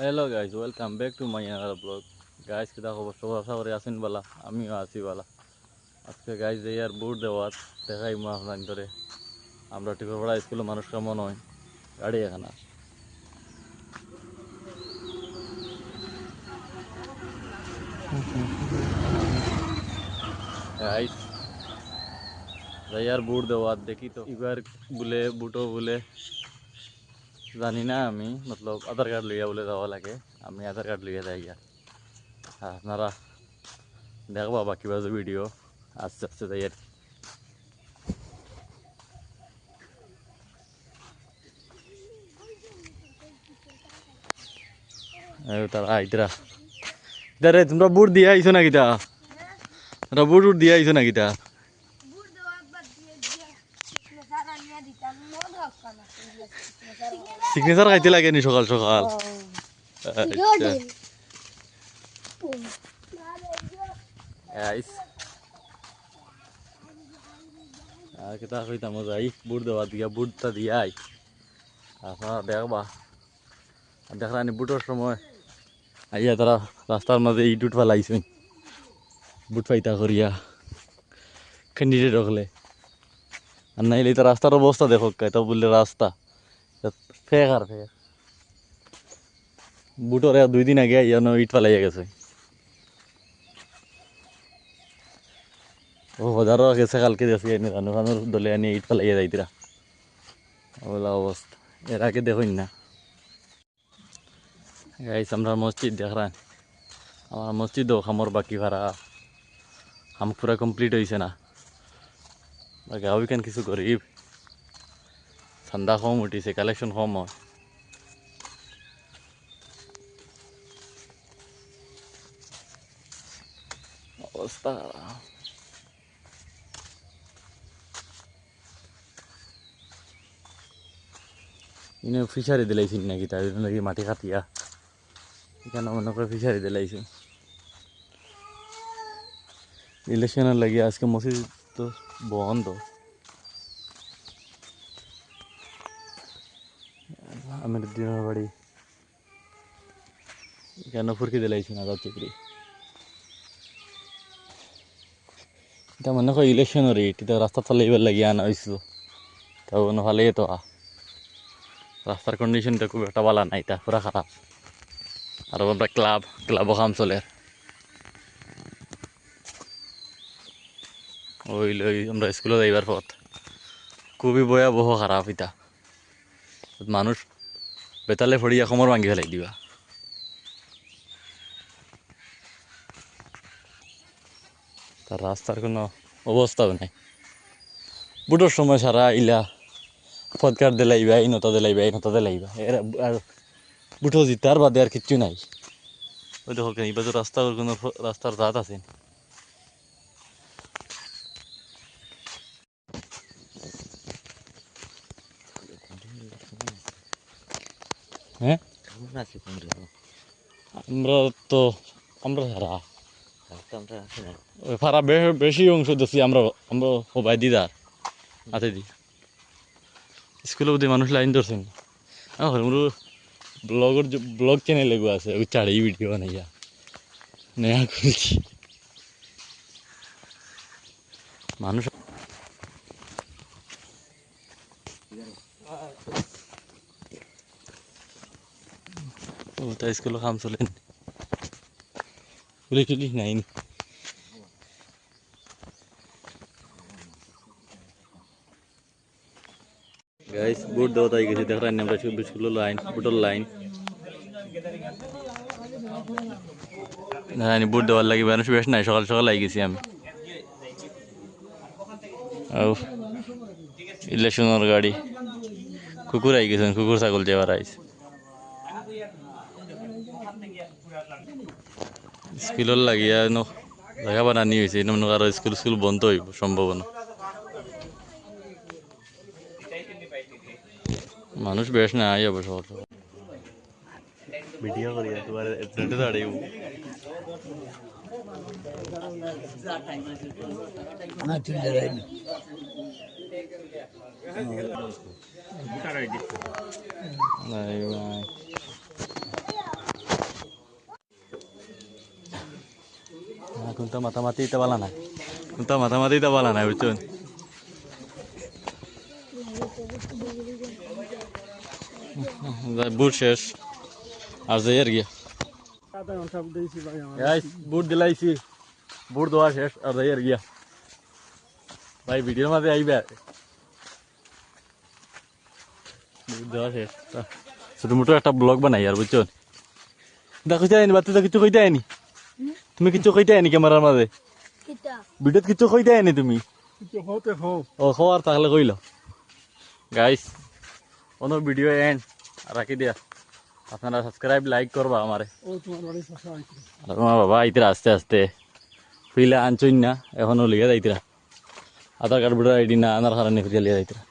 Hello guys, welcome back to my another blog. Guys কিতা খবর? সব আশা করি আছেন বালা, আমিও আছি বালা। আজকে গাইজ এই আর বুট দেওয়াত দেখাই মা আপনার ধরে আমরা টিকরপাড়া স্কুলের মানুষ কেমন হয় গাড়ি এখানা গাইজ যাই আর বুট দেওয়াত দেখি তো এবার বলে বুটো বলে জানি না আমি মতলব আধার কার্ড লইয়া বলে যাওয়া লাগে। আমি আধার কার্ড লইয়া যাই আর আপনারা দেখবা বাকি বাজু ভিডিও আস্তে আস্তে যাই আর তারা আইতরা রে তোমরা বুট দিয়ে আইছো না কিতা? তোমরা বুট উট দিয়ে আইছো না কিতা? সিগনেচার খাইতে লাগে নি সকাল সকাল? কিতা কইতাম যাই বুট দেওয়া দিয়া বুটটা দিয়াই আপনারা দেখবা দেখলানি বুটোর সময় আইয়া তারা রাস্তার মাঝে ইট উঠ ফেলাইছে বুট ফাইতা করিয়া ক্যান্ডিডেট হলে আর নাইলে তো রাস্তার অবস্থা দেখো তো বললে রাস্তা ফেক আর ফেক বুটোর 2 দিন আগে আইয়া ইট ফেলাইয়া গেছে। ও হাজারও গেছে কালকে দেখি এনে রানু খানোর দলে আনি ইট ফেলাইয়া যাইতিরা ওলা অবস্থা। এর আগে দেখুন না গাইস আমরা মসজিদ দেখরান আমার মসজিদও খামর বাকি ভাড়া হাম পুরা কমপ্লিট হয়েছে না গাঁও কেন কিছু গরিব চান্দা কম উঠিছে কালেকশন কম হয় অবস্থা। ইনে ফিশারি দিলাইছিল নাকি তাই নাকি মাটি কাটিয়া এখানে মনে করে ফিশারি দিলাইছে ইলেকশনের লাগে আজকে মসজিদ তো বন্ধ। আমির দিনের বাড়ি কেন ফুরকি দিলাইছি না চিকড়ি এটা মনে হয় ইলেকশনের এটা রাস্তা চালাইবার লাগিয়ে আনা হয়েছিল তাও ভালোই তো রাস্তার কন্ডিশনটা খুব একটা ভালো নাই এটা পুরা খারাপ। আর আমরা ক্লাবও কাম চলে ওই আমরা স্কুলে যাইবার পথ খুবই ভয়াবহ খারাপ এটা মানুষ বেতালে ফড়িয়া কোমর ভাঙ্গি ফেলাই দিবা। তার রাস্তার কোনো অবস্থাও নাই বুটোর সময় সারা ইলা ফদকার দিলাইবা এই নতা দিলাইবা এর আর বুটো জিতার বাদে আর কিচ্ছু নাই। ওই দেখো কেন এবার রাস্তার কোনো রাস্তার জাত আছে হ্যাঁ আমরা তো আমরা সারা ওই ফারা বেশি অংশ দেখছি আমরা আমরা সবাই দিদার হাতে দি স্কুলে বুঝি মানুষ লাইন ধরছেন আমার ব্লগ চ্যানেল এগো আছে ওই চাড়ি ভিডিও বানাইয়া নেয়া করেছি মানুষ তাই স্কুলে কাম চলেন পুলিশ টুলিশ নাই গাইস বুট দেওয়া তাই গেছি দেখ আমরা স্কুলের লাইন বুটের লাইন না বুট দেওয়ার লাগি মানুষ বেশ নাই সকাল সকাল আই গেছি আমি ইলেকশনের গাড়ি কুকুর আই গেছেন কুকুর ছাগল যাবার আইস স্কুলের লাগিয়া জায়গা বানানি হয়েছে মনে করো স্কুল বন্ধ হইব সম্ভাবনা মানুষ বেশ না আই অবশ্য ভিডিও করি তোমার এক্সিডেন্টে দাঁড়িয়ে কোনটা মাতামাতি এটা বলা নাই কোনটা মাতামাতি এটা বলা নাই বুঝছেন বুট শেষ আর যাই আর গিয়া বুট দিলাইছি বুট দেওয়া শেষ আর যাই আর গিয়া ভাই ভিডিওর মাঝে আইবে বুট দেওয়া শেষ ছোট মোটো একটা ব্লগ বানাই আর বুঝছেন দেখো যায়নি বাচ্চা কিছু কইতে আইনি তুমি কিছু কইতে আইনি ক্যামেরার মাঝে ভিডিওত কিছু কইতে আইনি তুমি ও খাওয়ার তাহলে কইল গাইস কোনো ভিডিও এন্ড রাখি দিয়া আপনারা সাবস্ক্রাইব লাইক করবা আমারে আর আমার বাবা আইতরা আস্তে আস্তে ফিলে আনছইন না এখনো লিয়ে যাইতরা আধার কার্ড ভোটার আইডি না আনার কারণে ফিরে লিয়ে যাইতরা